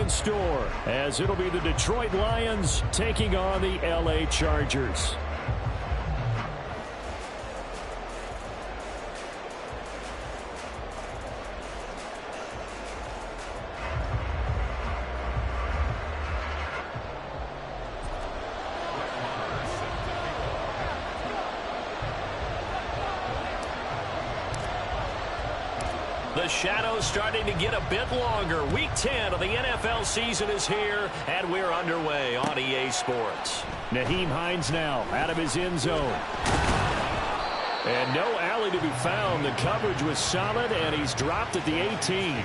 in store as it'll be the Detroit Lions taking on the LA Chargers. The shadow's starting to get a bit longer. Week 10 of the NFL season is here, and we're underway on EA Sports. Nyheim Hines now out of his end zone. And no alley to be found. The coverage was solid, and he's dropped at the 18.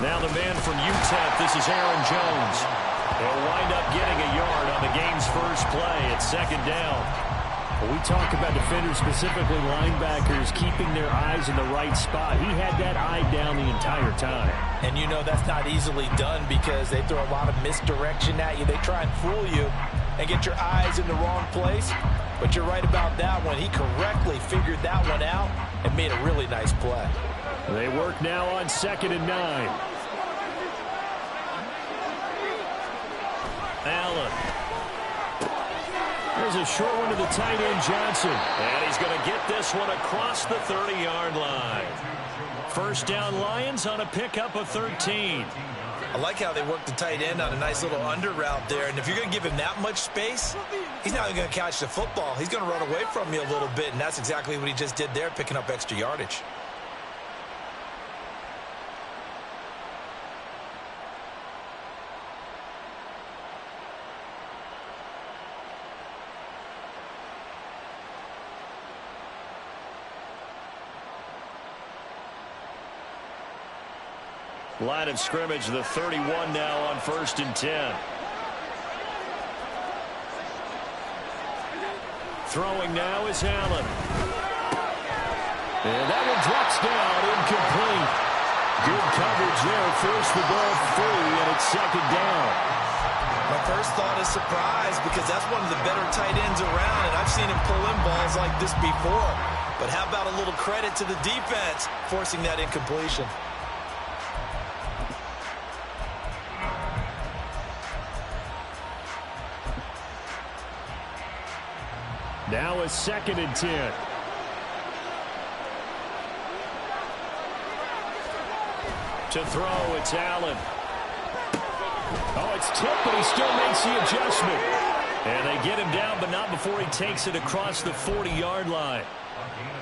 Now the man from UTEP, this is Aaron Jones. He'll wind up getting a yard on the game's first play. It's second down. When we talk about defenders, specifically linebackers, keeping their eyes in the right spot. He had that eye down the entire time. And you know that's not easily done because they throw a lot of misdirection at you. They try and fool you and get your eyes in the wrong place. But you're right about that one. He correctly figured that one out and made a really nice play. They work now on 2nd and 9. Allen. There's a short one to the tight end, Johnson. And he's going to get this one across the 30-yard line. First down, Lions on a pickup of 13. I like how they work the tight end on a nice little under route there. And if you're going to give him that much space, he's not even going to catch the football. He's going to run away from you a little bit, and that's exactly what he just did there, picking up extra yardage. Line of scrimmage, the 31 now on 1st and 10. Throwing now is Allen. And that one drops down, incomplete. Good coverage there, forced the ball free, and it's second down. My first thought is surprise because that's one of the better tight ends around, and I've seen him pull in balls like this before. But how about a little credit to the defense forcing that incompletion? Now a 2nd and 10. To throw, it's Allen. Oh, it's tipped, but he still makes the adjustment. And they get him down, but not before he takes it across the 40-yard line.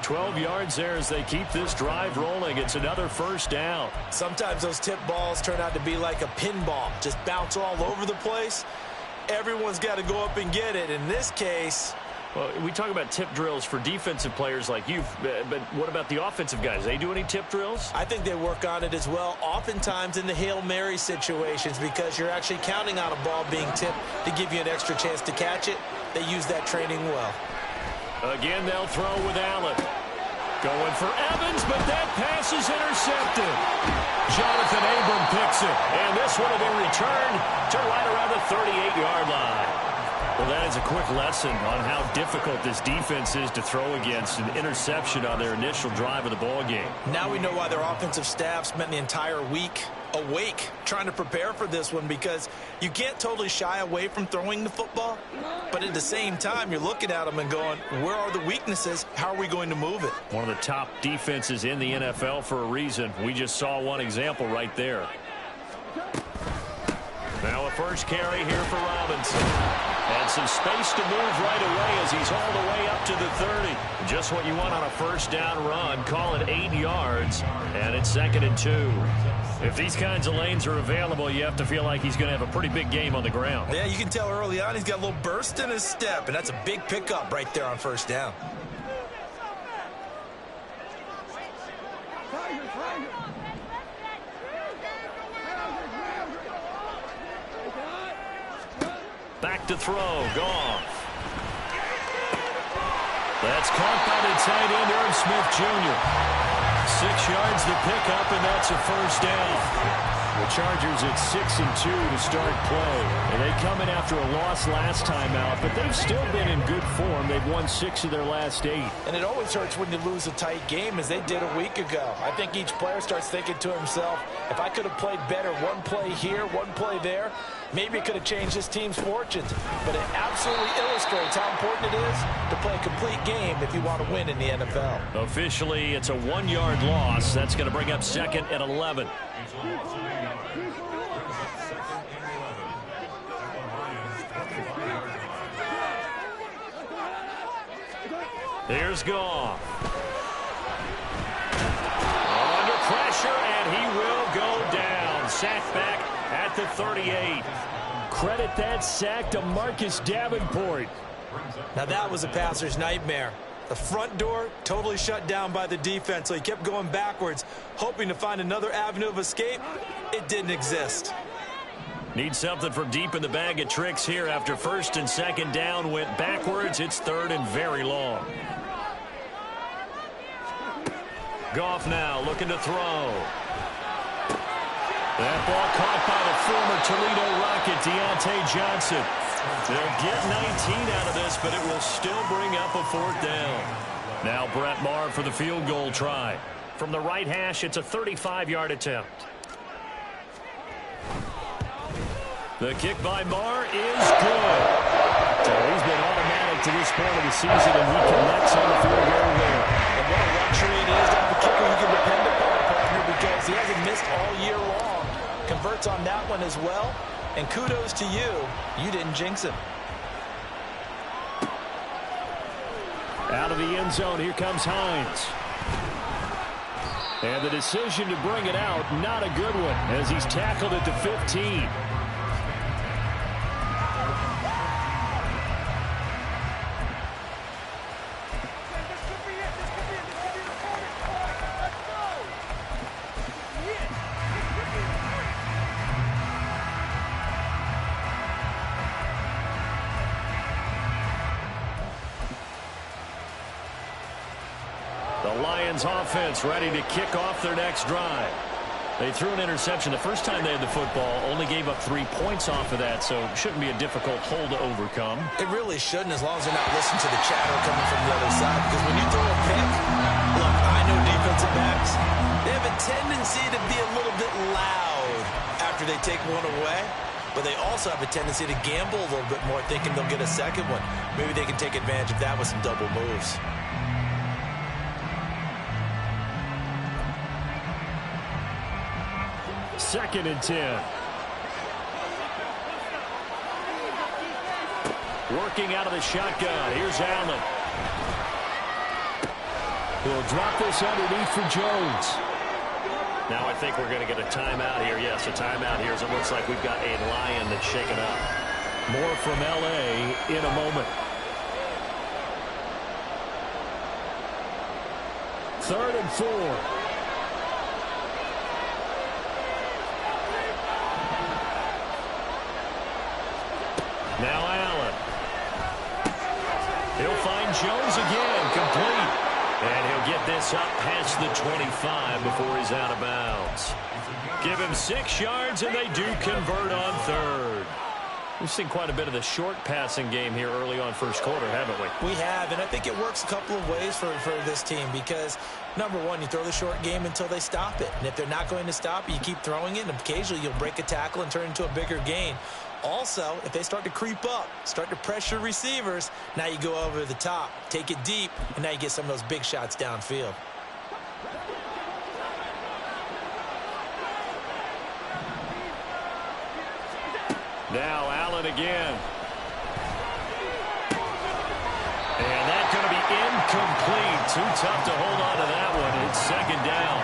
12 yards there as they keep this drive rolling. It's another first down. Sometimes those tip balls turn out to be like a pinball, just bounce all over the place. Everyone's got to go up and get it. In this case, well, we talk about tip drills for defensive players like you, but what about the offensive guys? They do any tip drills? I think they work on it as well, oftentimes in the Hail Mary situations because you're actually counting on a ball being tipped to give you an extra chance to catch it. They use that training well. Again, they'll throw with Allen. Going for Evans, but that pass is intercepted. Jonathan Abram picks it, and this one will be returned to right around the 38-yard line. Well, that is a quick lesson on how difficult this defense is to throw against. An interception on their initial drive of the ball game. Now we know why their offensive staff spent the entire week awake trying to prepare for this one because you can't totally shy away from throwing the football, but at the same time you're looking at them and going, where are the weaknesses? How are we going to move it? One of the top defenses in the NFL for a reason. We just saw one example right there. Now a first carry here for Robinson. And some space to move right away as he's hauled away up to the 30. Just what you want on a first down run. Call it 8 yards. And it's 2nd and 2. If these kinds of lanes are available, you have to feel like he's going to have a pretty big game on the ground. Yeah, you can tell early on he's got a little burst in his step, and that's a big pickup right there on first down. to throw. Goff. That's caught by the tight end, Irv Smith Jr. 6 yards to pick up, and that's a first down. The Chargers at 6-2 to start play. And they come in after a loss last time out, but they've still been in good form. They've won 6 of their last 8. And it always hurts when you lose a tight game, as they did a week ago. I think each player starts thinking to himself, if I could have played better one play here, one play there, maybe it could have changed this team's fortunes. But it absolutely illustrates how important it is to play a complete game if you want to win in the NFL. Officially, it's a 1-yard loss. That's going to bring up 2nd and 11. Here's Goff. Under pressure, and he will go down. Sacked back at the 38. Credit that sack to Marcus Davenport. Now that was a passer's nightmare. The front door totally shut down by the defense, so he kept going backwards, hoping to find another avenue of escape. It didn't exist. Need something from deep in the bag of tricks here after 1st and 2nd down. Went backwards. It's 3rd and very long. Goff now looking to throw. That ball caught by the former Toledo Rocket, Deontay Johnson. They'll get 19 out of this, but it will still bring up a 4th down. Now Brett Maher for the field goal try. From the right hash, it's a 35-yard attempt. The kick by Maher is good. So he's been automatic to this point of the season, and he connects on the field goal there. And what a luxury it is to have a kicker you can depend upon, partner, because he hasn't missed all year long. Converts on that one as well. And kudos to you. You didn't jinx him. Out of the end zone, here comes Hines. And the decision to bring it out, not a good one, as he's tackled at the 15. Offense ready to kick off their next drive. They threw an interception the first time they had the football, only gave up 3 points off of that, so it shouldn't be a difficult hole to overcome. It really shouldn't, as long as they're not listening to the chatter coming from the other side, because when you throw a pick, look, I know defensive backs, they have a tendency to be a little bit loud after they take one away, but they also have a tendency to gamble a little bit more, thinking they'll get a second one. Maybe they can take advantage of that with some double moves. Second and 10. Working out of the shotgun. Here's Allen. He'll drop this underneath for Jones. Now I think we're going to get a timeout here. Yes, a timeout here as it looks like we've got a Lion that's shaken up. More from L.A. in a moment. 3rd and 4. Now Allen. He'll find Jones again, complete. And he'll get this up past the 25 before he's out of bounds. Give him 6 yards, and they do convert on 3rd. We've seen quite a bit of the short passing game here early on first quarter, haven't we? We have, and I think it works a couple of ways for this team because, number one, you throw the short game until they stop it. And if they're not going to stop it, you keep throwing it, and occasionally you'll break a tackle and turn it into a bigger gain. Also, if they start to creep up, start to pressure receivers, now you go over the top, take it deep, and now you get some of those big shots downfield. Now Allen again. And that's going to be incomplete. Too tough to hold on to that one. It's 2nd down.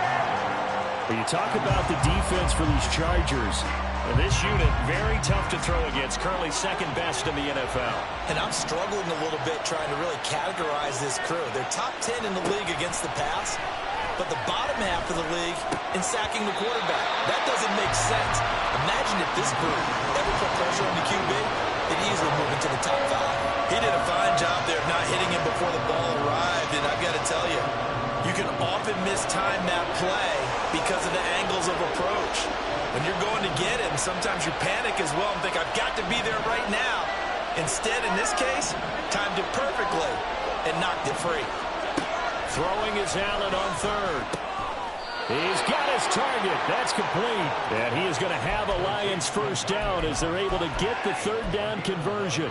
When you talk about the defense for these Chargers, and this unit, very tough to throw against. Currently 2nd best in the NFL. And I'm struggling a little bit trying to really categorize this crew. They're top 10 in the league against the pass, but the bottom half of the league in sacking the quarterback. That doesn't make sense. Imagine if this group ever put pressure on the QB. they'd easily move into the top 5. He did a fine job there of not hitting him before the ball arrived, and I've got to tell you, you can often mistime that play because of the angles of approach. When you're going to get him, sometimes you panic as well and think, I've got to be there right now. Instead, in this case, timed it perfectly and knocked it free. Throwing is Allen on third. He's got his target. That's complete. And he is going to have a Lions first down as they're able to get the third down conversion.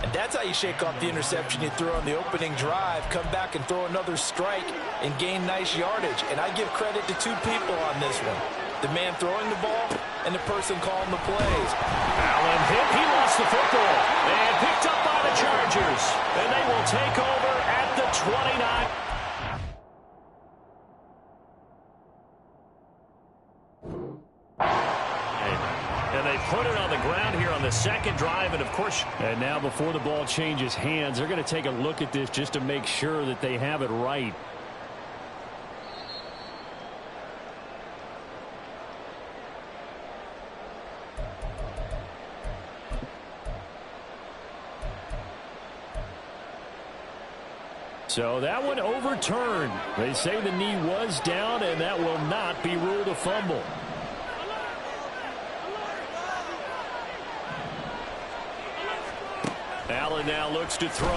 And that's how you shake off the interception you threw on the opening drive, come back and throw another strike and gain nice yardage. And I give credit to two people on this one. The man throwing the ball and the person calling the plays. Allen hit. He lost the football. And picked up by the Chargers. And they will take over at the 29. And they put it on the ground here on the second drive, and of course, and now before the ball changes hands, they're going to take a look at this just to make sure that they have it right. So that one overturned. They say the knee was down, and that will not be ruled a fumble. Allen now looks to throw.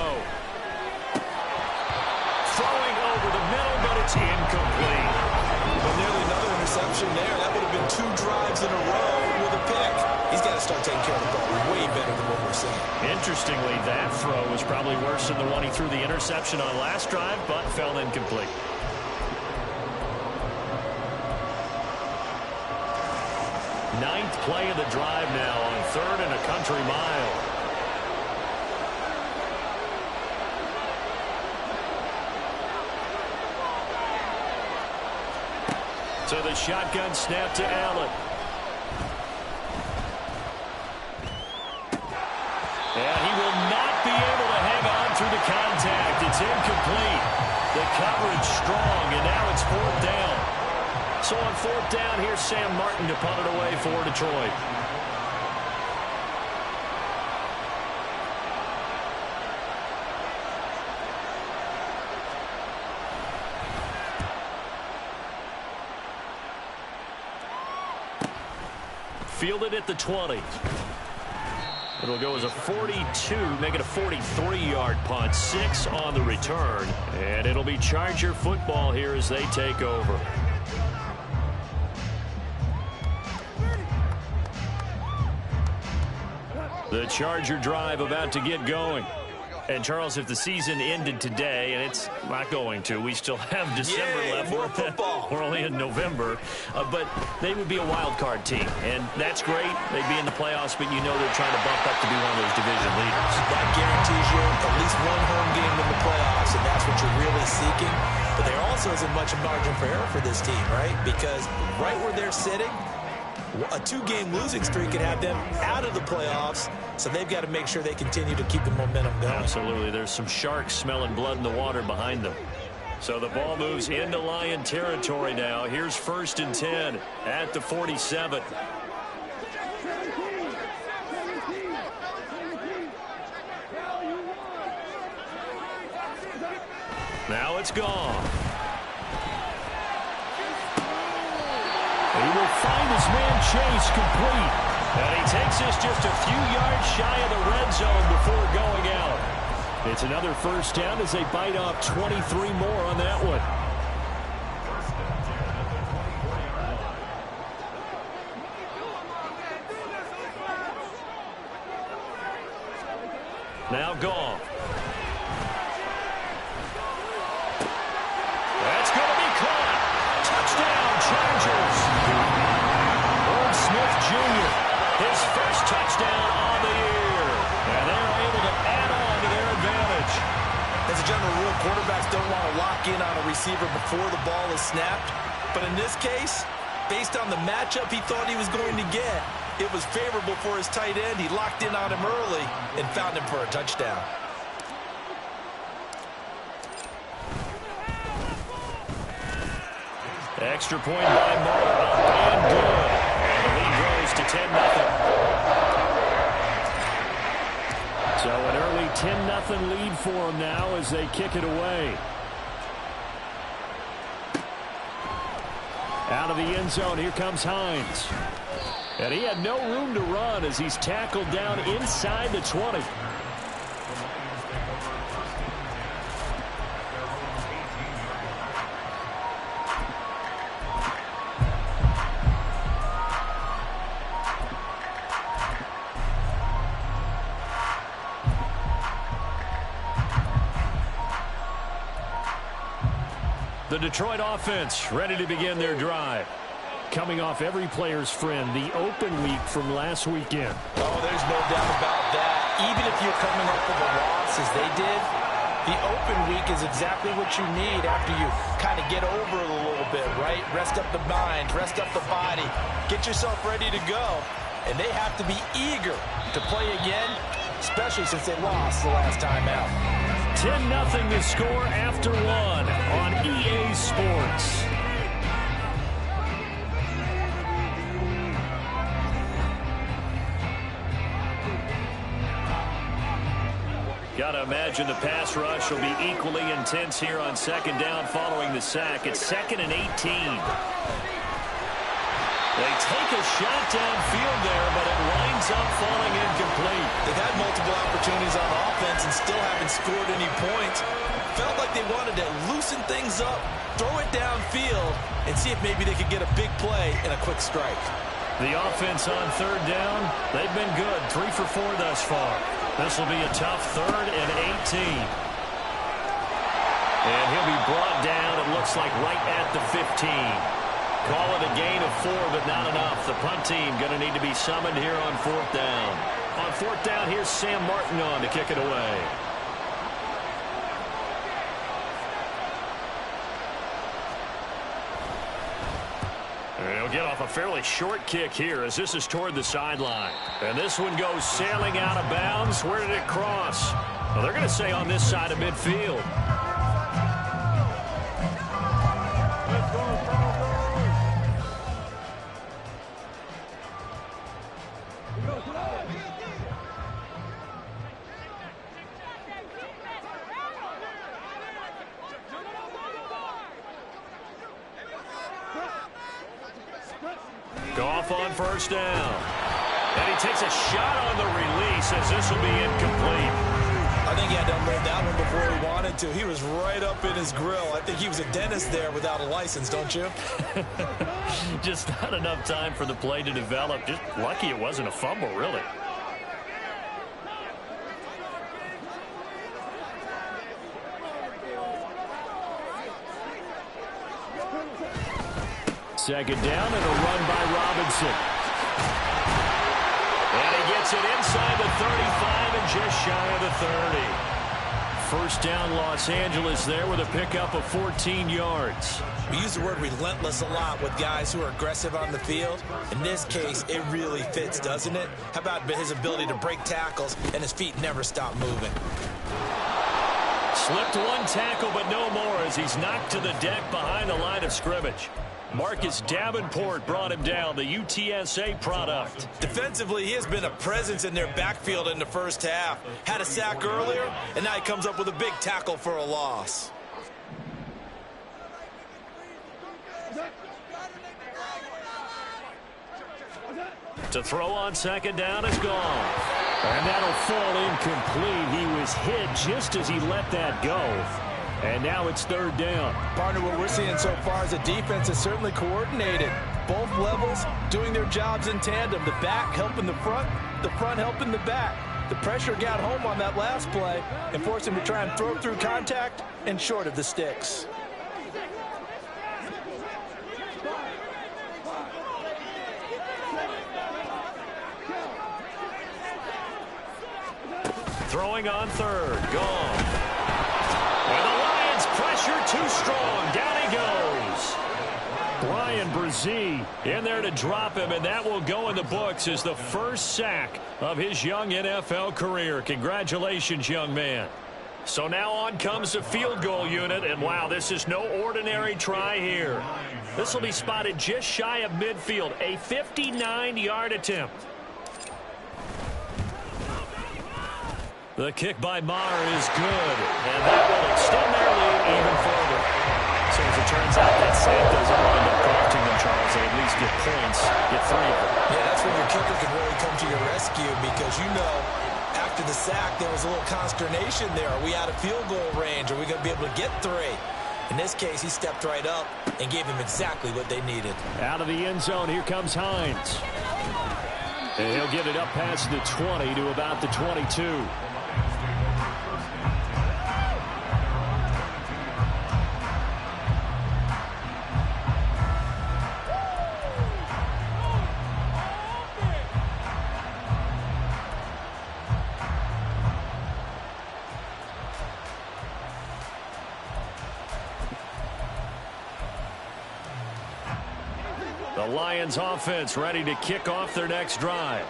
Throwing over the middle, but it's incomplete. Well, nearly another interception there. That would have been 2 drives in a row with a pick. He's got to start taking care of the ball way better than what we're seeing. Interestingly, that throw was probably worse than the one he threw the interception on last drive, but fell incomplete. Ninth play of the drive now on third and a country mile. So the shotgun snap to Allen. And he will not be able to hang on through the contact. It's incomplete. The coverage strong, and now it's fourth down. So on fourth down, here's Sam Martin to punt it away for Detroit. Fielded at the 20. It'll go as a 42, make it a 43-yard punt. 6 on the return. And it'll be Charger football here as they take over. The Charger drive about to get going. And, Charles, if the season ended today, and it's not going to, we still have December left. More football. We're only in November. But they would be a wild card team, and that's great. They'd be in the playoffs, but you know they're trying to bump up to be one of those division leaders. That guarantees you at least one home game in the playoffs, and that's what you're really seeking. But there also isn't much margin for error for this team, right? Because right where they're sitting, a 2-game losing streak could have them out of the playoffs, so they've got to make sure they continue to keep the momentum going. Absolutely. There's some sharks smelling blood in the water behind them. So the ball moves into Lion territory now. Here's 1st and 10 at the 47. Now it's gone. He will find his man Chase complete. And he takes this just a few yards shy of the red zone before going out. It's another first down as they bite off 23 more on that one. Now gone. That's going to be caught. Touchdown, Chargers. Old Smith Jr., his first touchdown on the year. And they're able to add on to their advantage. As a general rule, quarterbacks don't want to lock in on a receiver before the ball is snapped. But in this case, based on the matchup he thought he was going to get, it was favorable for his tight end. He locked in on him early and found him for a touchdown. Extra point by Moore, up and good. And the lead grows to 10-0. 10-0 lead for them now as they kick it away. Out of the end zone, here comes Hines. And he had no room to run as he's tackled down inside the 20. The Detroit offense ready to begin their drive. Coming off every player's friend, the open week from last weekend. Oh, there's no doubt about that. Even if you're coming off of a loss as they did, the open week is exactly what you need after you kind of get over it a little bit, right? Rest up the mind, rest up the body, get yourself ready to go. And they have to be eager to play again, especially since they lost the last time out. 10-0 to score after one on EA Sports. Got to imagine the pass rush will be equally intense here on second down following the sack. It's 2nd and 18. They take a shot downfield there, but it winds up falling incomplete. They've had multiple opportunities on offense and still haven't scored any points. Felt like they wanted to loosen things up, throw it downfield, and see if maybe they could get a big play and a quick strike. The offense on third down, they've been good. 3 for 4 thus far. This will be a tough 3rd and 18. And he'll be brought down, it looks like, right at the 15. Call it a gain of 4, but not enough. The punt team going to need to be summoned here on 4th down. On 4th down, here's Sam Martin on to kick it away. And he'll get off a fairly short kick here as this is toward the sideline. And this one goes sailing out of bounds. Where did it cross? Well, they're going to say on this side of midfield. Goff on first down. And he takes a shot on the release as this will be incomplete. I think he had to unload that one before he wanted to. He was right up in his grill. I think he was a dentist there without a license, don't you? Just not enough time for the play to develop. Just lucky it wasn't a fumble, really. Second down and a run by Robinson. And he gets it inside the 35 and just shy of the 30. First down Los Angeles there with a pickup of 14 yards. We use the word relentless a lot with guys who are aggressive on the field. In this case, it really fits, doesn't it? How about his ability to break tackles and his feet never stop moving? Slipped one tackle, but no more as he's knocked to the deck behind the line of scrimmage. Marcus Davenport brought him down, the UTSA product. Defensively, he has been a presence in their backfield in the first half. Had a sack earlier, and now he comes up with a big tackle for a loss. To throw on second down is gone. And that'll fall incomplete. He was hit just as he let that go. And now it's third down. Partner, what we're seeing so far is the defense is certainly coordinated. Both levels doing their jobs in tandem. The back helping the front helping the back. The pressure got home on that last play and forced him to try and throw through contact and short of the sticks. Throwing on third. Gone. And the Lions pressure too strong. Down he goes. Brian Brzee in there to drop him, and that will go in the books as the first sack of his young NFL career. Congratulations, young man. So now on comes the field goal unit, and wow, this is no ordinary try here. This will be spotted just shy of midfield, a 59-yard attempt. The kick by Maher is good, and that will extend their lead even further. So as it turns out, that sack doesn't wind up costing them, Charles. They at least get points, get 3 of them. Yeah, that's where your kicker can really come to your rescue because after the sack, there was a little consternation there. Are we out of field goal range? Are we going to be able to get 3? In this case, he stepped right up and gave them exactly what they needed. Out of the end zone, here comes Hines. And he'll get it up past the 20 to about the 22. The Lions offense ready to kick off their next drive.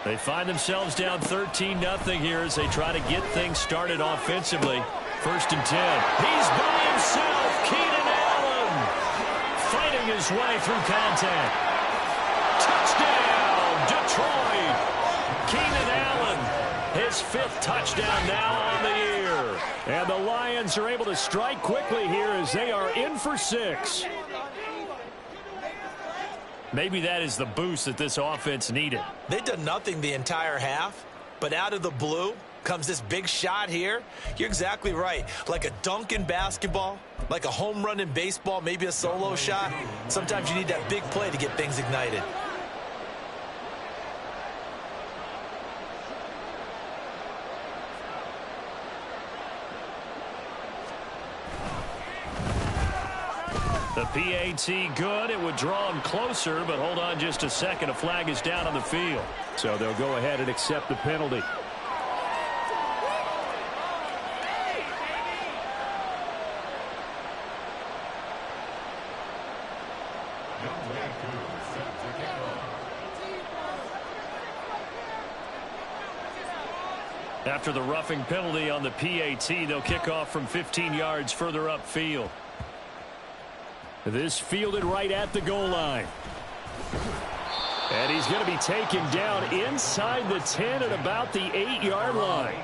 They find themselves down 13-0 here as they try to get things started offensively. 1st and 10. He's by himself. Keenan Allen fighting his way through contact. Touchdown, Detroit. Keenan Allen, his 5th touchdown now on the year. And the Lions are able to strike quickly here as they are in for 6. Maybe that is the boost that this offense needed. They've done nothing the entire half, but out of the blue comes this big shot here. You're exactly right. Like a dunk in basketball, like a home run in baseball, maybe a solo shot. Sometimes you need that big play to get things ignited. The PAT good. It would draw him closer, but hold on just a second. A flag is down on the field. So they'll go ahead and accept the penalty. After the roughing penalty on the PAT, they'll kick off from 15 yards further upfield. This fielded right at the goal line. And he's going to be taken down inside the 10 at about the 8-yard line.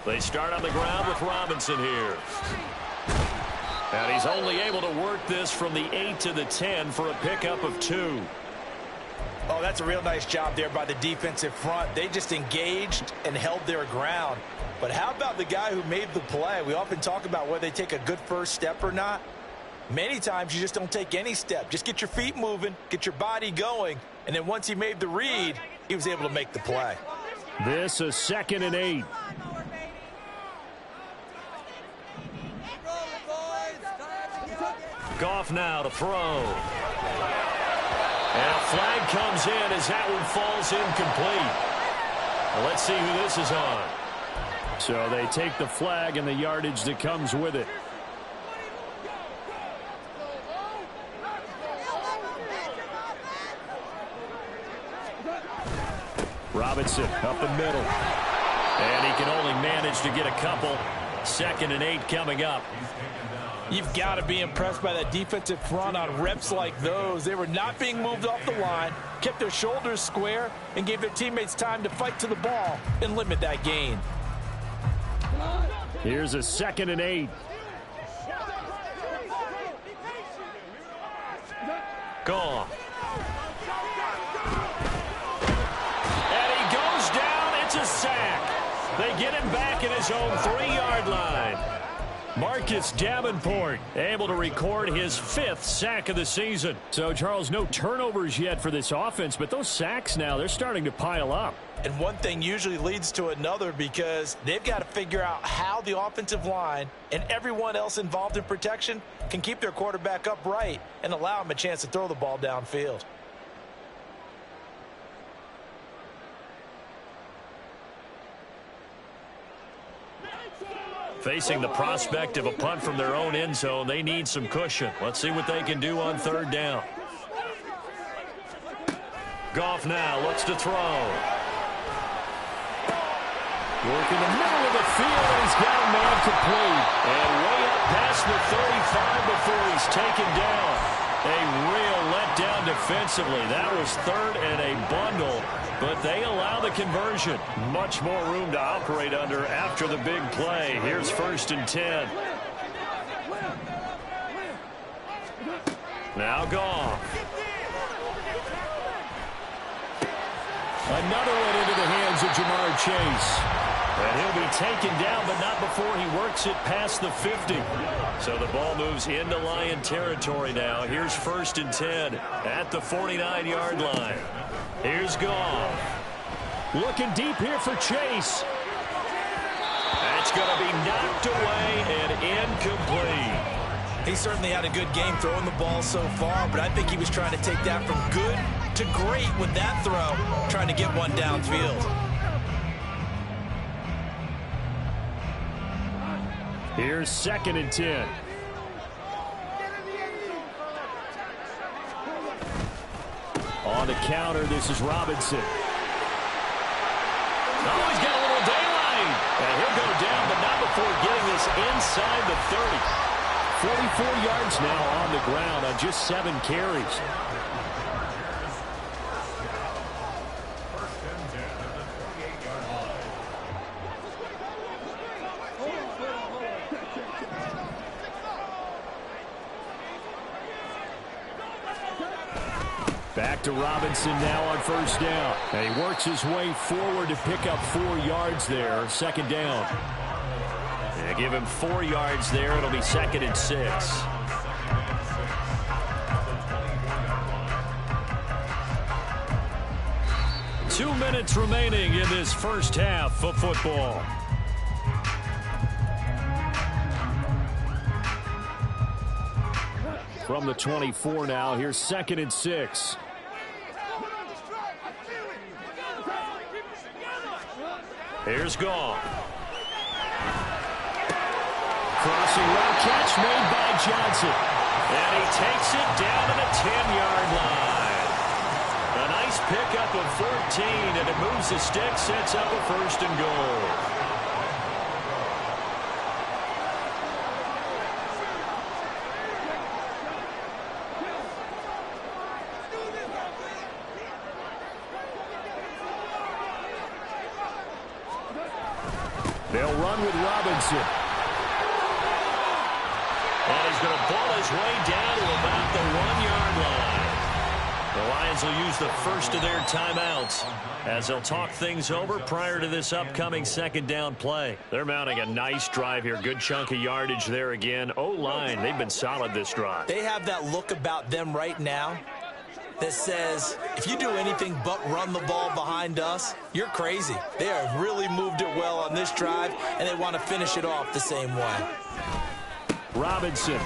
They start on the ground with Robinson here. And he's only able to work this from the 8 to the 10 for a pickup of 2. Oh, that's a real nice job there by the defensive front. They just engaged and held their ground. But how about the guy who made the play? We often talk about whether they take a good first step or not. Many times you just don't take any step. Just get your feet moving, get your body going, and then once he made the read, he was able to make the play. This is 2nd and 8. Goff now to throw. And a flag comes in as that one falls incomplete. Well, let's see who this is on. So they take the flag and the yardage that comes with it. Robinson up the middle. And he can only manage to get a couple. 2nd and 8 coming up. You've got to be impressed by that defensive front on reps like those. They were not being moved off the line, kept their shoulders square, and gave their teammates time to fight to the ball and limit that gain. Here's a 2nd and 8. Goff. And he goes down. It's a sack. They get him back in his own 3-yard line. Marcus Davenport able to record his 5th sack of the season. So, Charles, no turnovers yet for this offense, but those sacks now, they're starting to pile up. And one thing usually leads to another because they've got to figure out how the offensive line and everyone else involved in protection can keep their quarterback upright and allow him a chance to throw the ball downfield. Facing the prospect of a punt from their own end zone, they need some cushion. Let's see what they can do on third down. Goff now looks to throw. Working the middle of the field, and he's got a man complete. And way up past the 35 before he's taken down. A real letdown defensively. That was third and a bundle, but they allow the conversion. Much more room to operate under after the big play. Here's 1st and 10. Now Goff. Another one into the hands of Jamar Chase. And he'll be taken down, but not before he works it past the 50. So the ball moves into Lion territory now. Here's 1st and 10 at the 49-yard line. Here's Goff. Looking deep here for Chase. That's going to be knocked away and incomplete. He certainly had a good game throwing the ball so far, but I think he was trying to take that from good to great with that throw, trying to get one downfield. Here's 2nd and 10. On the counter, this is Robinson. Oh, he's got a little daylight. And he'll go down, but not before getting this inside the 30. 44 yards now on the ground on just 7 carries. Back to Robinson now on 1st down. And he works his way forward to pick up 4 yards there. 2nd down. And give him 4 yards there. It'll be 2nd and 6. Two minutes remaining in this first half of football. From the 24 now, here's 2nd and 6. Here's Goff. Crossing route catch made by Johnson. And he takes it down to the 10-yard line. A nice pickup of 14, and it moves the stick, sets up a 1st and goal. They'll run with Robinson. And he's going to ball his way down to about the 1-yard line. The Lions will use the first of their timeouts as they'll talk things over prior to this upcoming 2nd down play. They're mounting a nice drive here. Good chunk of yardage there again. O-line, they've been solid this drive. They have that look about them right now that says, if you do anything but run the ball behind us, you're crazy. They have really moved it well on this drive, and they want to finish it off the same way. Robinson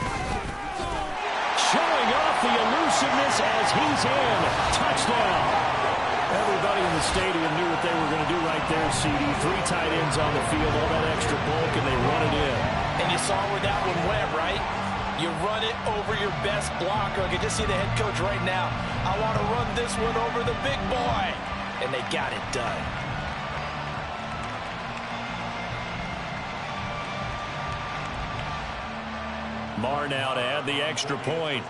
showing off the elusiveness as he's in. Touchdown. Everybody in the stadium knew what they were going to do right there, CD. 3 tight ends on the field, all that extra bulk, and they run it in. And you saw where that one went, right? You run it over your best blocker. I can just see the head coach right now. I want to run this one over the big boy. And they got it done. Marr now to add the extra point.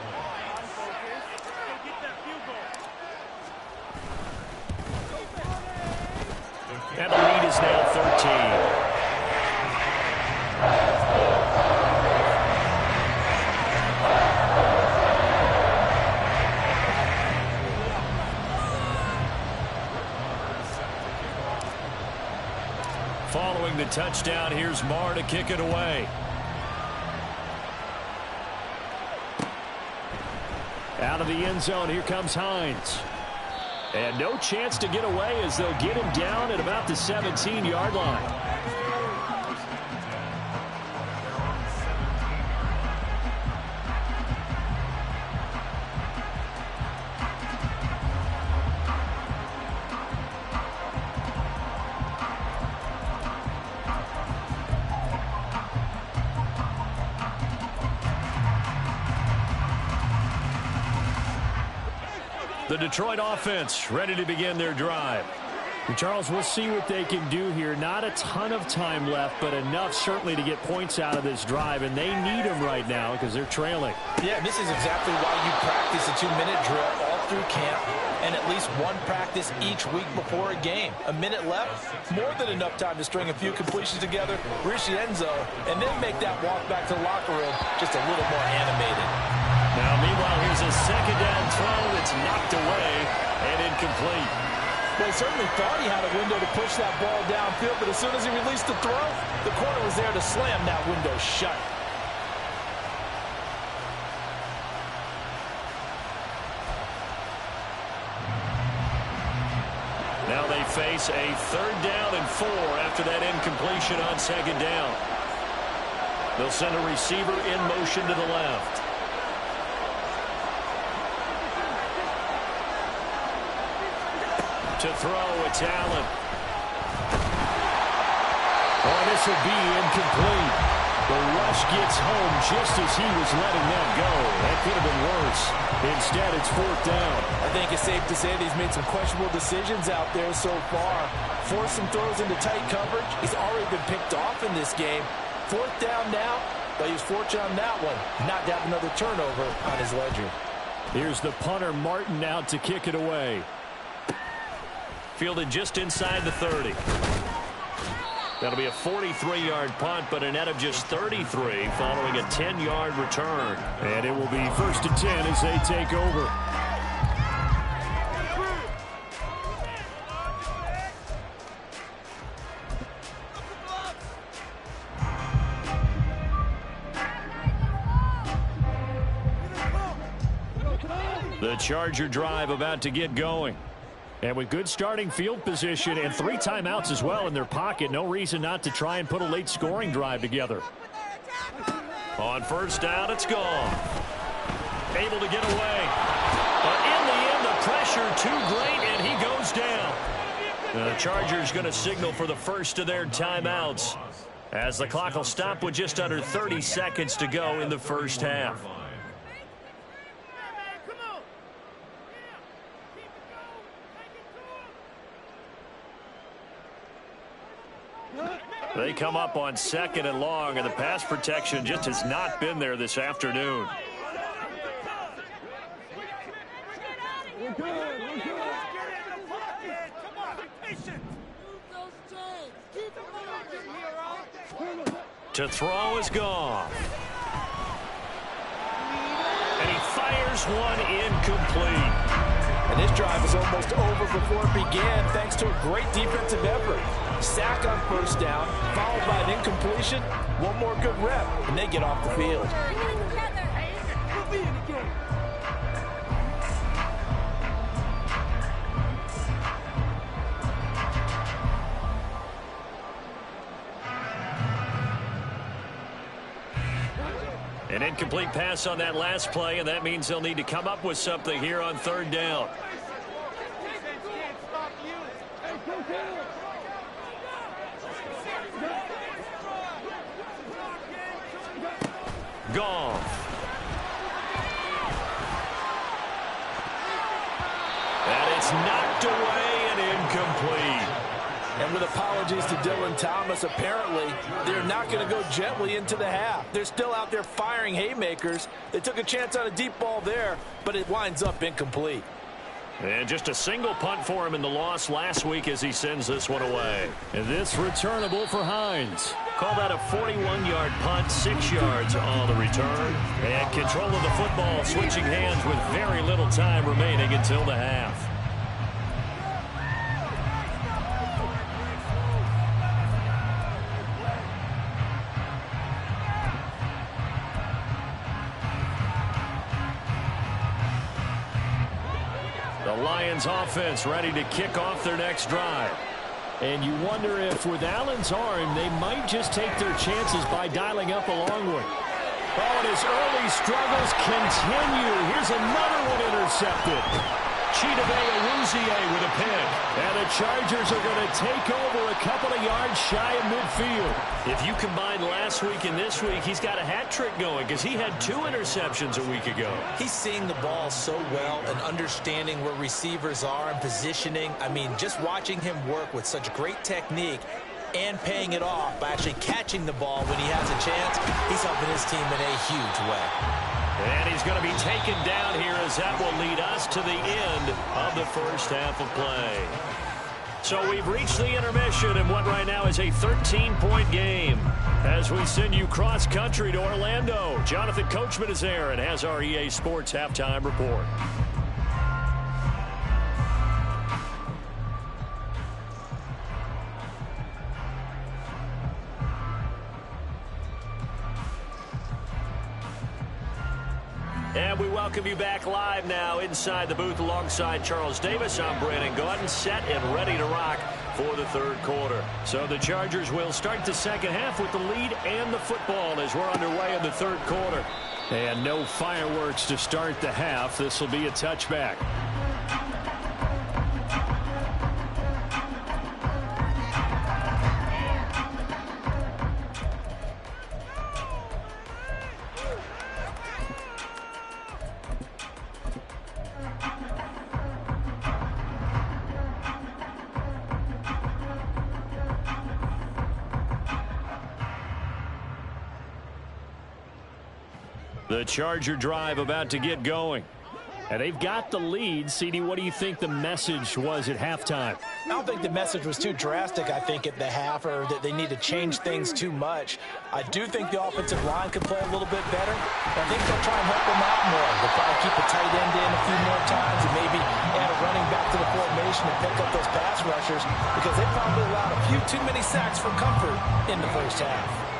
And the lead is now 13. Following the touchdown, here's Marr to kick it away. Out of the end zone, here comes Hines. And no chance to get away as they'll get him down at about the 17-yard line. The Detroit offense ready to begin their drive. And Charles, we'll see what they can do here. Not a ton of time left, but enough certainly to get points out of this drive, and they need them right now because they're trailing. Yeah, this is exactly why you practice a 2-minute drill all through camp and at least one practice each week before a game. A minute left, more than enough time to string a few completions together, reach the end zone, and then make that walk back to the locker room just a little more animated. Now, meanwhile, here's a second down throw that's knocked away and incomplete. Well, he certainly thought he had a window to push that ball downfield, but as soon as he released the throw, the corner was there to slam that window shut. Now they face a 3rd down and 4 after that incompletion on 2nd down. They'll send a receiver in motion to the left. To throw, it's Allen. Oh, this will be incomplete. The rush gets home just as he was letting that go. That could have been worse. Instead, it's 4th down. I think it's safe to say that he's made some questionable decisions out there so far. Forced some throws into tight coverage. He's already been picked off in this game. 4th down now, but he was fortunate on that one. Not to have another turnover on his ledger. Here's the punter, Martin, out to kick it away. Fielded just inside the 30. That'll be a 43-yard punt, but a net of just 33 following a 10-yard return. And it will be 1st and 10 as they take over. The Charger drive about to get going. And with good starting field position and 3 timeouts as well in their pocket, no reason not to try and put a late scoring drive together. On 1st down, it's gone. Able to get away. But in the end, the pressure too great, and he goes down. The Chargers going to signal for the first of their timeouts as the clock will stop with just under 30 seconds to go in the first half. They come up on 2nd and long, and the pass protection just has not been there this afternoon. To throw is gone. And he fires one incomplete. And this drive is almost over before it began thanks to a great defensive effort. Sack on 1st down, followed by an incompletion. One more good rep, and they get off the field. An incomplete pass on that last play, and that means they'll need to come up with something here on 3rd down. Gone. And it's knocked away and incomplete. And with apologies to Dylan Thomas, apparently they're not going to go gently into the half. They're still out there firing haymakers. They took a chance on a deep ball there, but it winds up incomplete. And just a single punt for him in the loss last week as he sends this one away. And this returnable for Hines. Call that a 41-yard punt, 6 yards on the return. And control of the football switching hands with very little time remaining until the half. The Lions offense ready to kick off their next drive. And you wonder if with Allen's arm, they might just take their chances by dialing up a long one. Oh, and his early struggles continue. Here's another one intercepted. Chidobe Awuzie with a pick. And the Chargers are going to take over a couple of yards shy of midfield. If you combine last week and this week, he's got a hat trick going because he had 2 interceptions a week ago. He's seeing the ball so well and understanding where receivers are and positioning. I mean, just watching him work with such great technique and paying it off by actually catching the ball when he has a chance, he's helping his team in a huge way. And he's going to be taken down here as that will lead us to the end of the first half of play. So we've reached the intermission in what right now is a 13-point game. As we send you cross-country to Orlando, Jonathan Coachman is there and has our EA Sports Halftime Report. And we welcome you back live now inside the booth alongside Charles Davis. I'm Brandon Gaudin, set and ready to rock for the third quarter. So the Chargers will start the second half with the lead and the football as we're underway in the third quarter. And no fireworks to start the half. This will be a touchback. The Charger drive about to get going. And they've got the lead. CD, what do you think the message was at halftime? I don't think the message was too drastic, I think, at the half, or that they need to change things too much. I do think the offensive line could play a little bit better. I think they'll try and help them out more. They'll probably keep a tight end in a few more times and maybe add a running back to the formation and pick up those pass rushers because they probably allowed a few too many sacks for comfort in the first half.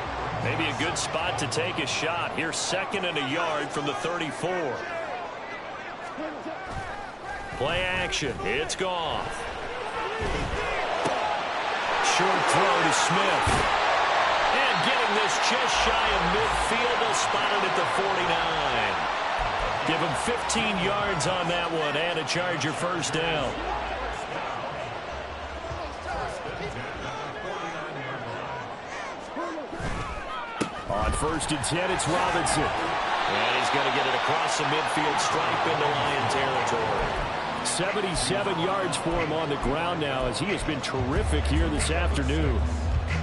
Maybe a good spot to take a shot. Here's 2nd and a yard from the 34. Play action. It's Goff. Short throw to Smith. And getting this just shy of midfield. They'll spot it at the 49. Give him 15 yards on that one and a Charger first down. On 1st and 10, it's Robinson. And he's going to get it across the midfield stripe into Lion territory. 77 yards for him on the ground now as he has been terrific here this afternoon.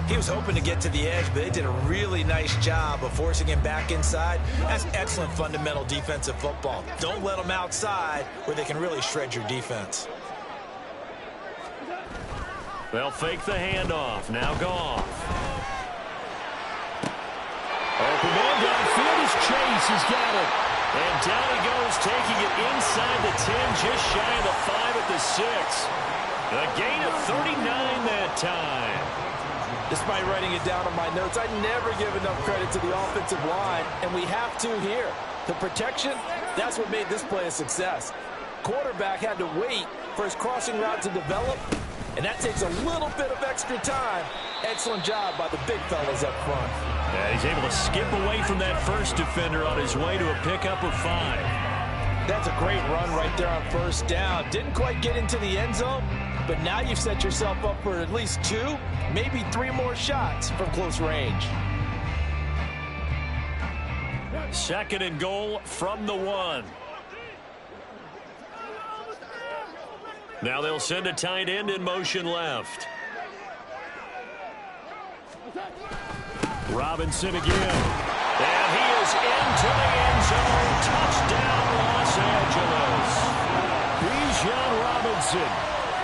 He was hoping to get to the edge, but they did a really nice job of forcing him back inside. That's excellent fundamental defensive football. Don't let them outside where they can really shred your defense. They'll fake the handoff. Now Goff. Open man downfield as Chase has got it. And down he goes, taking it inside the 10, just shy of the 5 at the 6. A gain of 39 that time. Despite writing it down on my notes, I never give enough credit to the offensive line, and we have to here. The protection, that's what made this play a success. Quarterback had to wait for his crossing route to develop, and that takes a little bit of extra time. Excellent job by the big fellas up front. Yeah, he's able to skip away from that first defender on his way to a pickup of 5. That's a great run right there on first down. Didn't quite get into the end zone, but now you've set yourself up for at least 2, maybe 3 more shots from close range. 2nd and goal from the 1. Now they'll send a tight end in motion left. Robinson again. And he is into the end zone. Touchdown, Los Angeles. Bijan Robinson,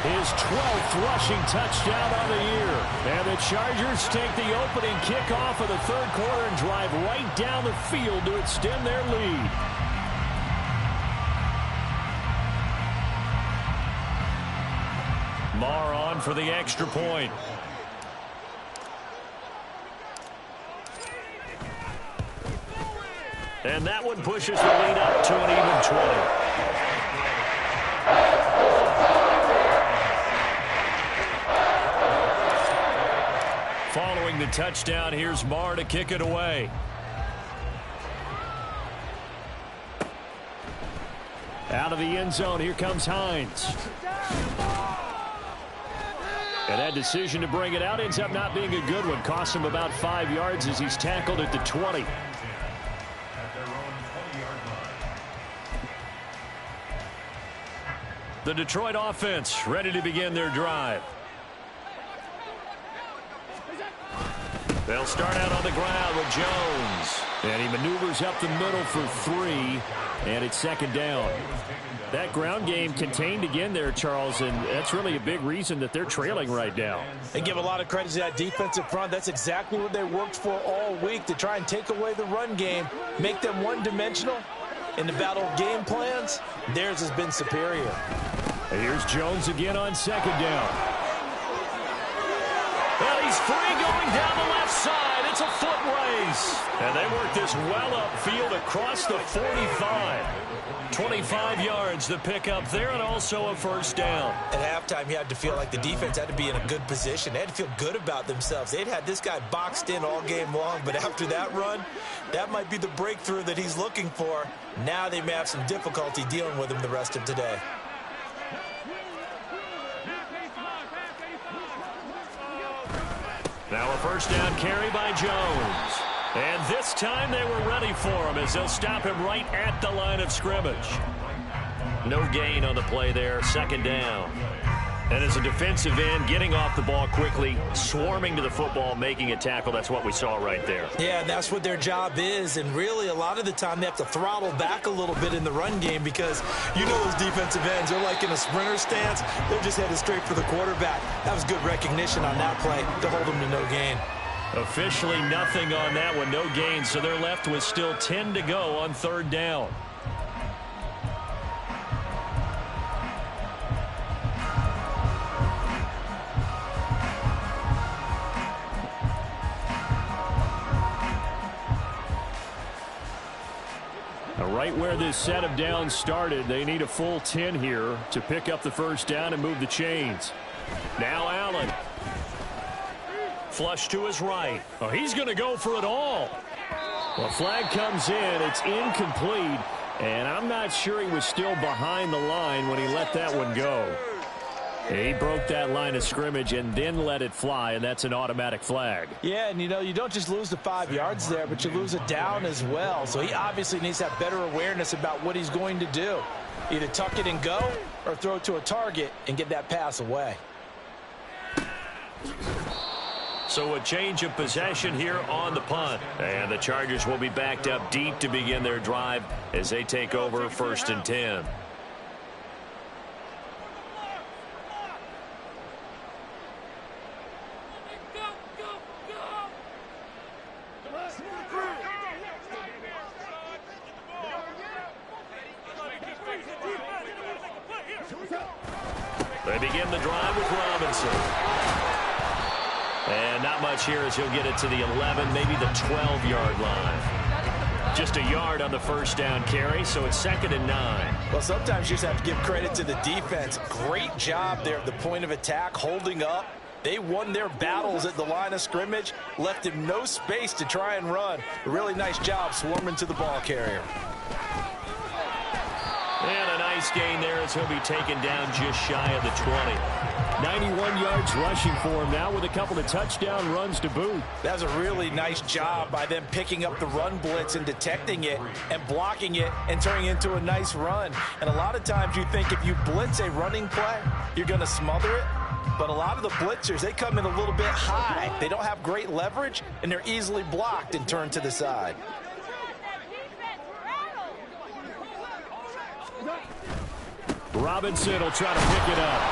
his 12th rushing touchdown on the year. And the Chargers take the opening kickoff of the third quarter and drive right down the field to extend their lead. Marr on for the extra point. And that one pushes the lead up to an even 20. Following the touchdown, here's Marr to kick it away. Out of the end zone, here comes Hines. And that decision to bring it out ends up not being a good one. Costs him about 5 yards as he's tackled at the 20. The Detroit offense ready to begin their drive. They'll start out on the ground with Jones. And he maneuvers up the middle for 3, and it's second down. That ground game contained again there, Charles, and that's really a big reason that they're trailing right now. They give a lot of credit to that defensive front. That's exactly what they worked for all week, to try and take away the run game, make them one-dimensional. In the battle of game plans, theirs has been superior. And here's Jones again on second down. Well, he's free going down the left side. It's a foot race. And they work this well upfield across the 45. 25 yards to pick up there, and also a first down. At halftime, you had to feel like the defense had to be in a good position. They had to feel good about themselves. They'd had this guy boxed in all game long, but after that run, that might be the breakthrough that he's looking for. Now they may have some difficulty dealing with him the rest of today. Now a first down carry by Jones. And this time they were ready for him as they'll stop him right at the line of scrimmage. No gain on the play there, second down. And as a defensive end, getting off the ball quickly, swarming to the football, making a tackle, that's what we saw right there. Yeah, that's what their job is, and really a lot of the time they have to throttle back a little bit in the run game because you know those defensive ends, they're like in a sprinter stance, they're just headed straight for the quarterback. That was good recognition on that play to hold them to no gain. Officially nothing on that one, no gain, so they're left with still 10 to go on third down. Right where this set of downs started, they need a full 10 here to pick up the first down and move the chains. Now Allen. Flush to his right. Oh, he's going to go for it all. Well, flag comes in. It's incomplete. And I'm not sure he was still behind the line when he let that one go. He broke that line of scrimmage and then let it fly, and that's an automatic flag. Yeah, and you know, you don't just lose the 5 yards there, but you lose a down as well. So he obviously needs to have better awareness about what he's going to do. Either tuck it and go or throw it to a target and get that pass away. So a change of possession here on the punt. And the Chargers will be backed up deep to begin their drive as they take over 1st and 10. They begin the drive with Robinson. And not much here as he'll get it to the 11, maybe the 12-yard line. Just a yard on the first down carry, so it's 2nd and 9. Well, sometimes you just have to give credit to the defense. Great job there at the point of attack, holding up. They won their battles at the line of scrimmage, left him no space to try and run. A really nice job swarming to the ball carrier. And a nice gain there as he'll be taken down just shy of the 20. 91 yards rushing for him now with a couple of touchdown runs to boot. That was a really nice job by them picking up the run blitz and detecting it and blocking it and turning it into a nice run. And a lot of times you think if you blitz a running play, you're going to smother it. But a lot of the blitzers, they come in a little bit high. They don't have great leverage, and they're easily blocked and turned to the side. Robinson will try to pick it up.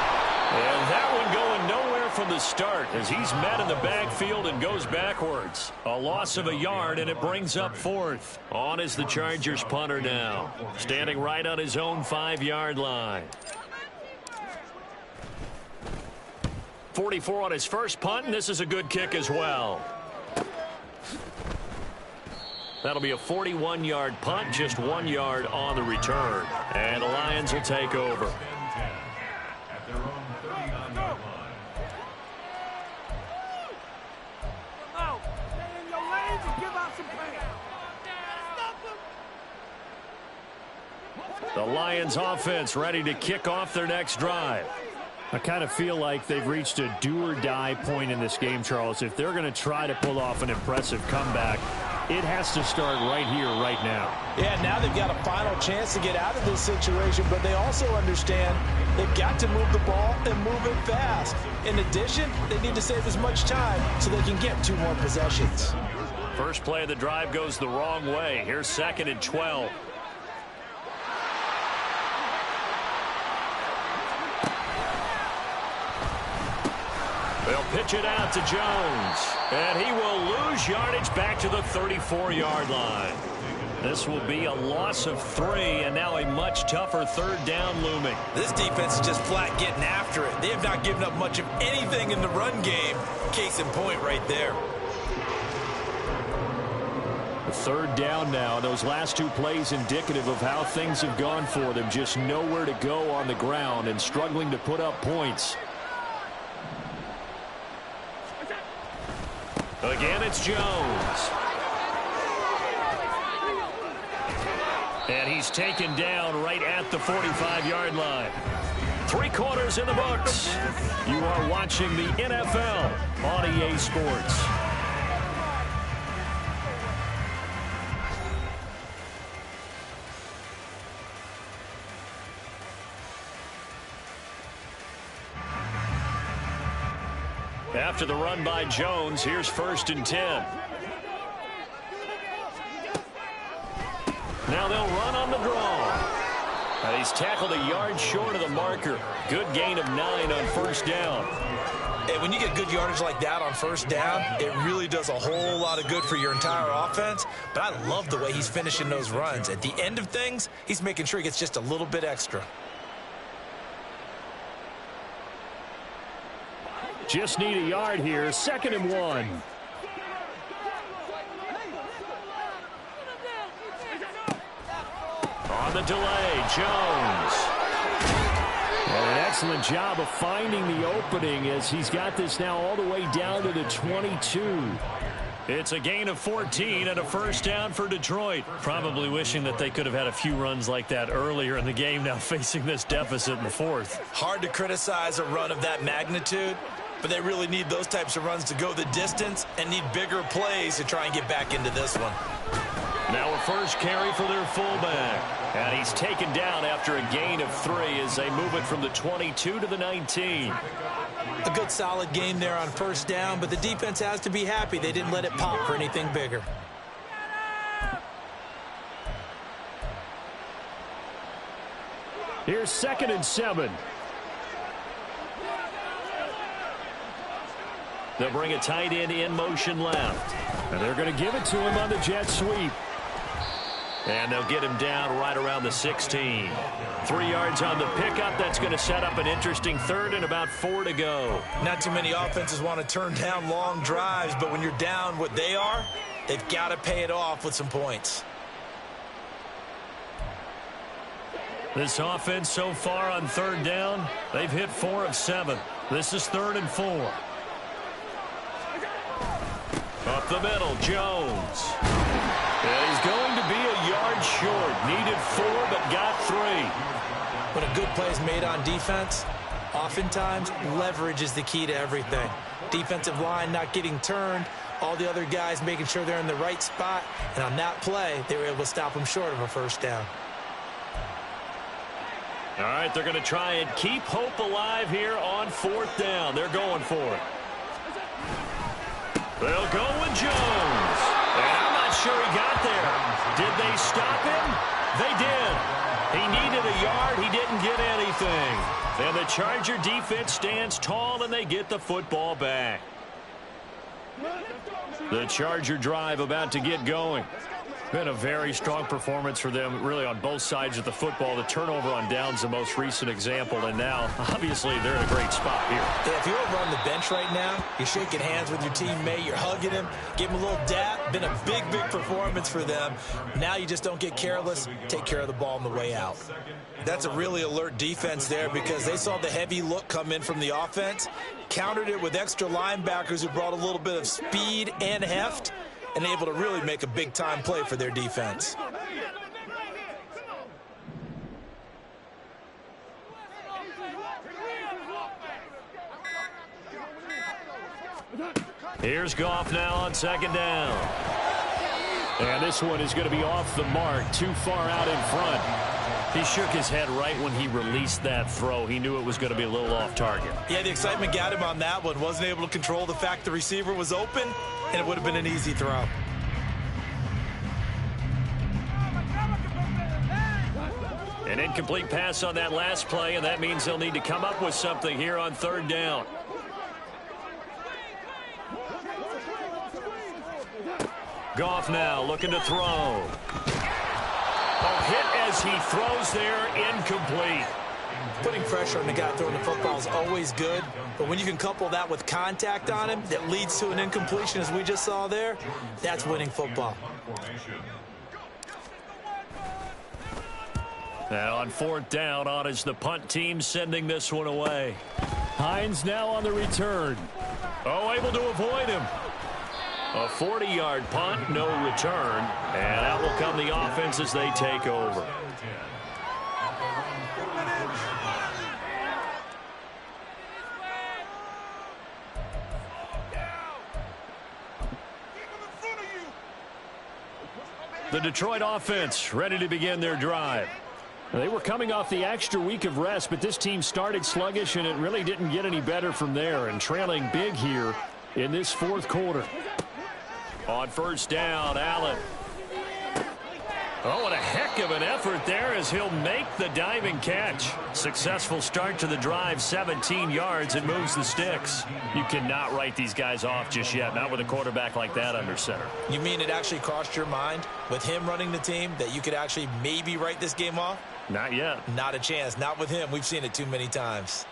And that one going nowhere from the start as he's met in the backfield and goes backwards. A loss of a yard, and it brings up 4th. On is the Chargers punter now, standing right on his own 5-yard line. 44 on his first punt, and this is a good kick as well. That'll be a 41-yard punt, just 1 yard on the return. And the Lions will take over. The Lions offense ready to kick off their next drive. I kind of feel like they've reached a do-or-die point in this game, Charles. If they're going to try to pull off an impressive comeback, it has to start right here, right now. Yeah, now they've got a final chance to get out of this situation, but they also understand they've got to move the ball and move it fast. In addition, they need to save as much time so they can get 2 more possessions. First play of the drive goes the wrong way. Here's 2nd and 12. They'll pitch it out to Jones. And he will lose yardage back to the 34-yard line. This will be a loss of 3, and now a much tougher 3rd down looming. This defense is just flat getting after it. They have not given up much of anything in the run game. Case in point right there. The 3rd down now. Those last 2 plays indicative of how things have gone for them. Just nowhere to go on the ground and struggling to put up points. Again, it's Jones. And he's taken down right at the 45-yard line. 3 quarters in the books. You are watching the NFL on EA Sports. After the run by Jones, here's 1st and 10. Now they'll run on the draw. And he's tackled a yard short of the marker. Good gain of 9 on 1st down. And when you get good yardage like that on 1st down, it really does a whole lot of good for your entire offense. But I love the way he's finishing those runs. At the end of things, he's making sure he gets just a little bit extra. Just need a yard here. 2nd and 1. On the delay, Jones. And an excellent job of finding the opening as he's got this now all the way down to the 22. It's a gain of 14 and a 1st down for Detroit. Probably wishing that they could have had a few runs like that earlier in the game, now facing this deficit in the 4th. Hard to criticize a run of that magnitude, but they really need those types of runs to go the distance and need bigger plays to try and get back into this one. Now a first carry for their fullback. And he's taken down after a gain of 3 as they move it from the 22 to the 19. A good solid game there on 1st down, but the defense has to be happy they didn't let it pop for anything bigger. Here's 2nd and 7. They'll bring a tight end in motion left. And they're going to give it to him on the jet sweep. And they'll get him down right around the 16. 3 yards on the pickup. That's going to set up an interesting 3rd and about 4 to go. Not too many offenses want to turn down long drives, but when you're down what they are, they've got to pay it off with some points. This offense so far on 3rd down, they've hit 4 of 7. This is 3rd and 4. Up the middle, Jones. And he's going to be a yard short. Needed 4, but got 3. When a good play is made on defense, oftentimes leverage is the key to everything. Defensive line not getting turned, all the other guys making sure they're in the right spot, and on that play, they were able to stop them short of a 1st down. All right, they're going to try and keep hope alive here on 4th down. They're going for it. They'll go with Jones. And I'm not sure he got there. Did they stop him? They did. He needed a yard. He didn't get anything. And the Charger defense stands tall, and they get the football back. The Charger drive about to get going. Been a very strong performance for them, really, on both sides of the football. The turnover on downs, the most recent example, and now, obviously, they're in a great spot here. Yeah, if you're over on the bench right now, you're shaking hands with your teammate, you're hugging him, give him a little dap. Been a big, big performance for them. Now you just don't get careless, take care of the ball on the way out. That's a really alert defense there because they saw the heavy look come in from the offense, countered it with extra linebackers who brought a little bit of speed and heft, and able to really make a big-time play for their defense. Here's Goff now on second down. And this one is going to be off the mark, too far out in front. He shook his head right when he released that throw. He knew it was going to be a little off target. Yeah, the excitement got him on that one. Wasn't able to control the fact the receiver was open, and it would have been an easy throw. An incomplete pass on that last play, and that means they'll need to come up with something here on third down. Goff now looking to throw. A hit as he throws there, incomplete. Putting pressure on the guy throwing the football is always good, but when you can couple that with contact on him that leads to an incompletion, as we just saw there, that's winning football. Now on fourth down, on is the punt team sending this one away. Hines now on the return. Oh, able to avoid him. A 40-yard punt, no return, and out will come the offense as they take over. The Detroit offense ready to begin their drive. They were coming off the extra week of rest, but this team started sluggish, and it really didn't get any better from there, and trailing big here in this fourth quarter. On first down, Allen. Oh, and a heck of an effort there as he'll make the diving catch. Successful start to the drive, 17 yards, and moves the sticks. You cannot write these guys off just yet, not with a quarterback like that under center. You mean it actually crossed your mind with him running the team that you could actually maybe write this game off? Not yet. Not a chance. Not with him. We've seen it too many times.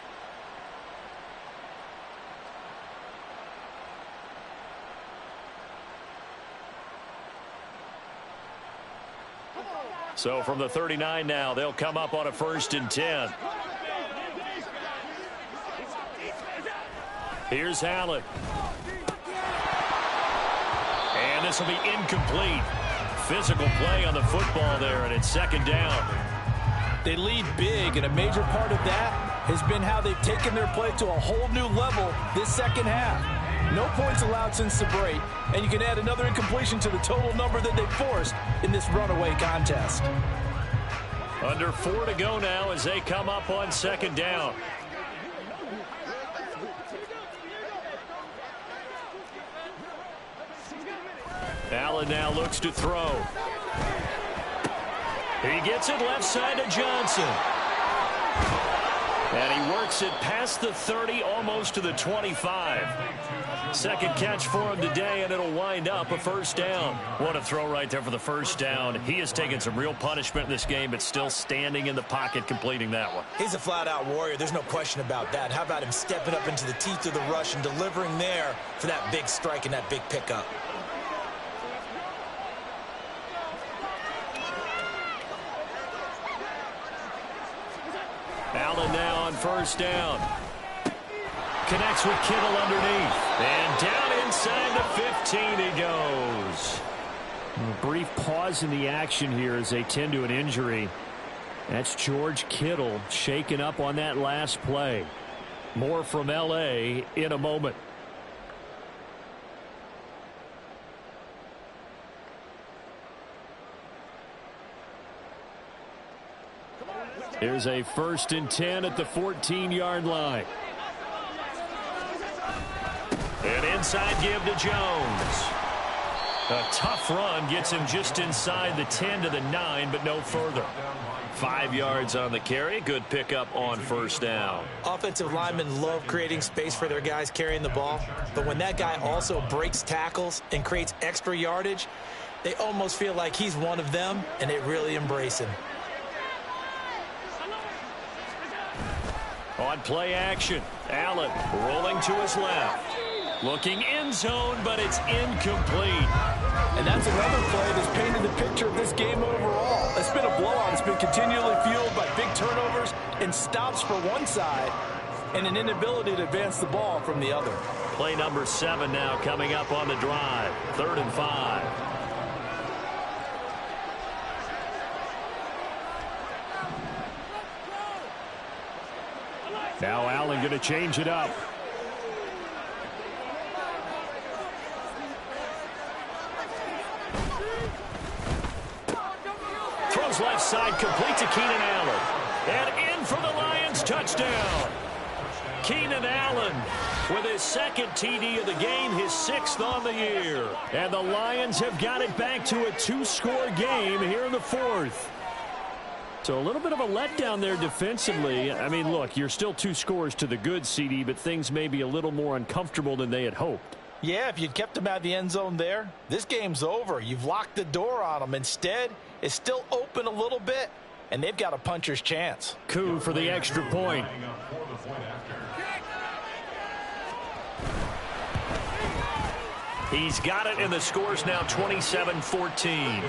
So from the 39 now, they'll come up on a 1st and 10. Here's Allen. And this will be incomplete. Physical play on the football there, and it's second down. They lead big, and a major part of that has been how they've taken their play to a whole new level this second half. No points allowed since the break, and you can add another incompletion to the total number that they forced in this runaway contest. Under 4 to go now as they come up on second down. Allen now looks to throw. He gets it left side to Johnson. And he works it past the 30, almost to the 25. Second catch for him today, and it'll wind up a first down. What a throw right there for the first down. He has taken some real punishment in this game, but still standing in the pocket, completing that one. He's a flat-out warrior. There's no question about that. How about him stepping up into the teeth of the rush and delivering there for that big strike and that big pickup? Allen now on first down. Connects with Kittle underneath. And down inside the 15 he goes. A brief pause in the action here as they tend to an injury. That's George Kittle shaken up on that last play. More from L.A. in a moment. Here's a 1st and 10 at the 14-yard line. An inside give to Jones. A tough run gets him just inside the 10 to the 9, but no further. 5 yards on the carry. Good pickup on first down. Offensive linemen love creating space for their guys carrying the ball, but when that guy also breaks tackles and creates extra yardage, they almost feel like he's one of them, and they really embrace him. On play action, Allen rolling to his left. Looking end zone, but it's incomplete. And that's another play that's painted the picture of this game overall. It's been a blowout. It's been continually fueled by big turnovers and stops for one side and an inability to advance the ball from the other. Play number 7 now coming up on the drive. 3rd and 5. Now Allen going to change it up. side, complete to Keenan Allen. And in for the Lions, touchdown. Keenan Allen with his second TD of the game, his 6th on the year. And the Lions have got it back to a 2-score game here in the 4th. So a little bit of a letdown there defensively. I mean, look, you're still 2 scores to the good, CD, but things may be a little more uncomfortable than they had hoped. Yeah, if you'd kept them out of the end zone there, this game's over. You've locked the door on them. Instead, it's still open a little bit, and they've got a puncher's chance. Coup for the extra point. He's got it, and the score's now 27-14.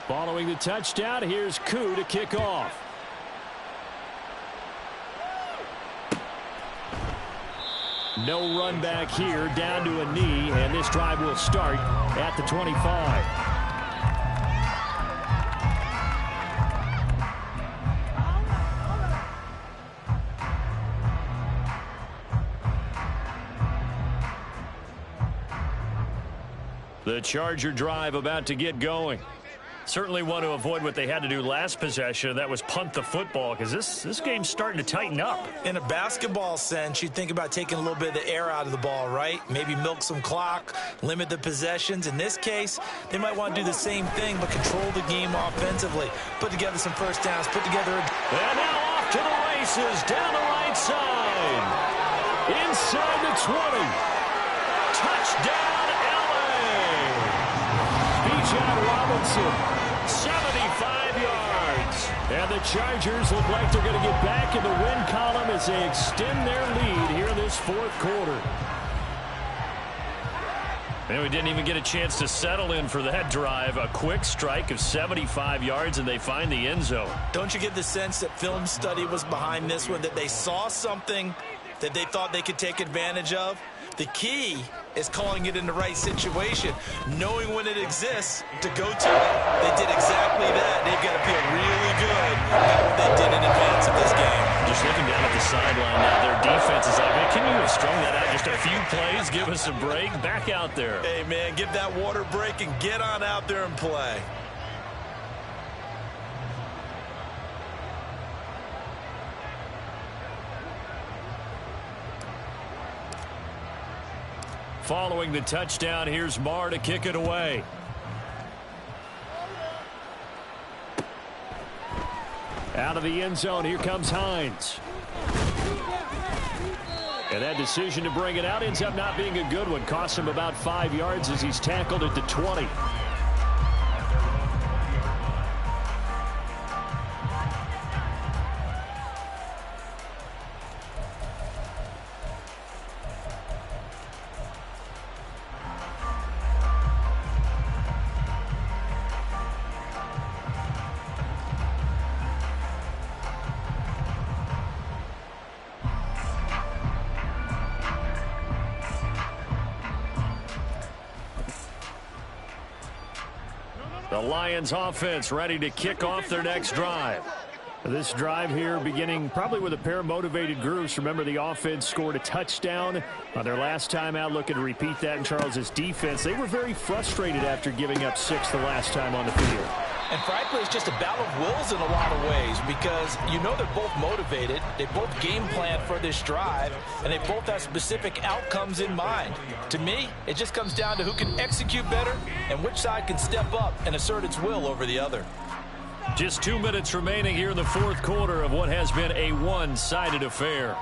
Following the touchdown, here's Koo to kick off. No run back here, down to a knee, and this drive will start at the 25. The Charger drive about to get going. Certainly want to avoid what they had to do last possession. That was punt the football, because this game's starting to tighten up. In a basketball sense, you think about taking a little bit of the air out of the ball, right? Maybe milk some clock, limit the possessions. In this case, they might want to do the same thing, but control the game offensively. Put together some first downs, put together a... And now off to the races, down the right side. Inside the 20. Touchdown, LA. Bijan Robinson. 75 yards. And the Chargers look like they're going to get back in the win column as they extend their lead here in this 4th quarter. And we didn't even get a chance to settle in for that drive. A quick strike of 75 yards, and they find the end zone. Don't you get the sense that film study was behind this one, that they saw something that they thought they could take advantage of? The key is calling it in the right situation, knowing when it exists to go to it. They did exactly that. They've got to feel really good about what they did in advance of this game. Just looking down at the sideline now, their defense is like, hey, can you have strung that out just a few plays? Give us a break. Back out there. Hey, man, give that water break and get on out there and play. Following the touchdown, here's Marr to kick it away. Out of the end zone, here comes Hines. And that decision to bring it out ends up not being a good one. Costs him about 5 yards as he's tackled at the 20. The Lions offense ready to kick off their next drive. This drive here beginning probably with a pair of motivated groups. Remember, the offense scored a touchdown on their last time out, looking to repeat that in Charles's defense. They were very frustrated after giving up 6 the last time on the field. And frankly, it's just a battle of wills in a lot of ways, because you know they're both motivated, they both game plan for this drive, and they both have specific outcomes in mind. To me, it just comes down to who can execute better and which side can step up and assert its will over the other. Just 2 minutes remaining here in the 4th quarter of what has been a one-sided affair.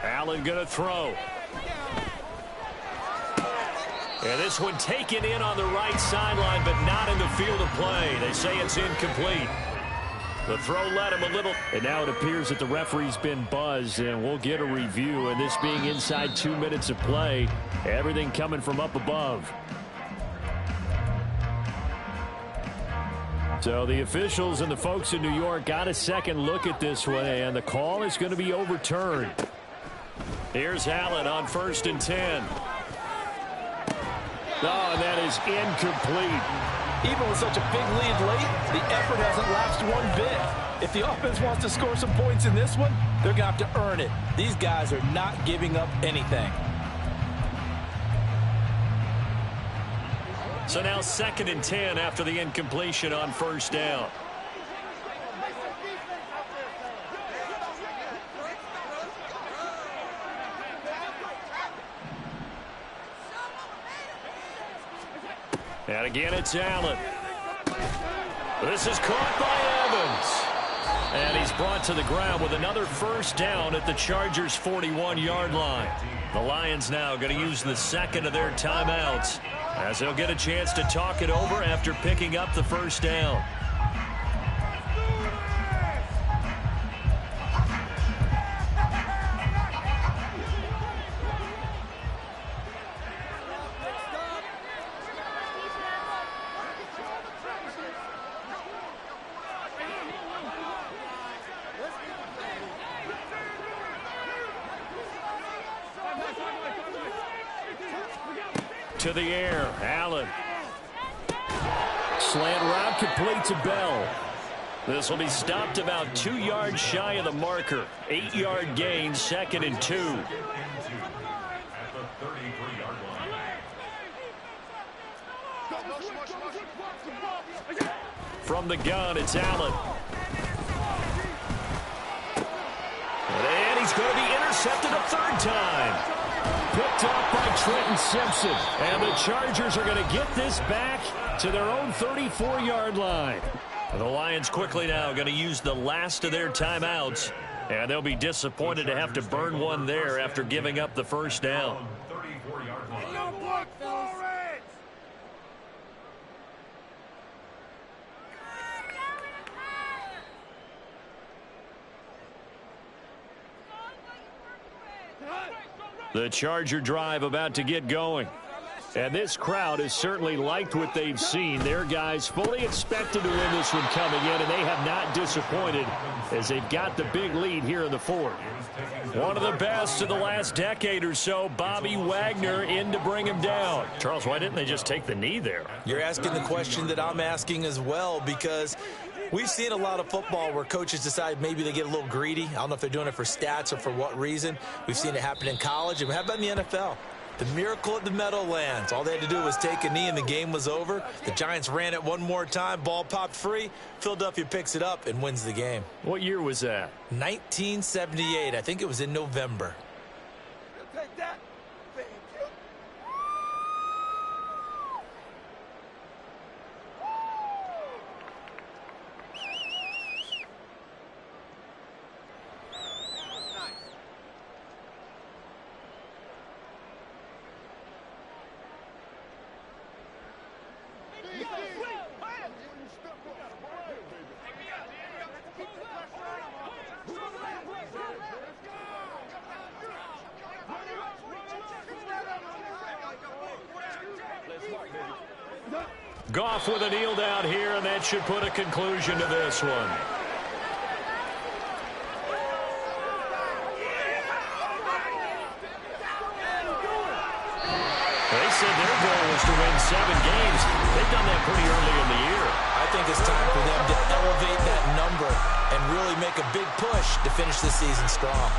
Allen going to throw. And this one taken in on the right sideline, but not in the field of play. They say it's incomplete. The throw led him a little. And now it appears that the referee's been buzzed, and we'll get a review. And this being inside 2 minutes of play, everything coming from up above. So the officials and the folks in New York got a second look at this one, and the call is going to be overturned. Here's Allen on 1st and 10. Oh, and that is incomplete. Even with such a big lead late, the effort hasn't lapsed one bit. If the offense wants to score some points in this one, they're going to have to earn it. These guys are not giving up anything. So now 2nd and 10 after the incompletion on 1st down. And again, it's Allen. This is caught by Evans. And he's brought to the ground with another 1st down at the Chargers' 41-yard line. The Lions now going to use the 2nd of their timeouts, as they'll get a chance to talk it over after picking up the 1st down. To the air, Allen. Slant route complete to Bell. This will be stopped about 2 yards shy of the marker. 8-yard gain, 2nd and 2. From the gun, it's Allen. And he's going to be intercepted a 3rd time. Picked off by Trenton Simpson. And the Chargers are going to get this back to their own 34-yard line. The Lions quickly now going to use the last of their timeouts. And they'll be disappointed to have to burn one there after giving up the 1st down. The Charger drive about to get going. And this crowd has certainly liked what they've seen. Their guys fully expected to win this one coming in, and they have not disappointed as they've got the big lead here in the 4th. One of the best of the last decade or so, Bobby Wagner in to bring him down. Charles, why didn't they just take the knee there? You're asking the question that I'm asking as well, because we've seen a lot of football where coaches decide maybe they get a little greedy. I don't know if they're doing it for stats or for what reason. We've seen it happen in college. And how about in the NFL? The miracle at the Meadowlands. All they had to do was take a knee and the game was over. The Giants ran it one more time. Ball popped free. Philadelphia picks it up and wins the game. What year was that? 1978. I think it was in November. Take that. Thank you. Goff with a kneel down here, and that should put a conclusion to this one. They said their goal was to win 7 games. They've done that pretty early in the year. I think it's time for them to elevate that number and really make a big push to finish the season strong.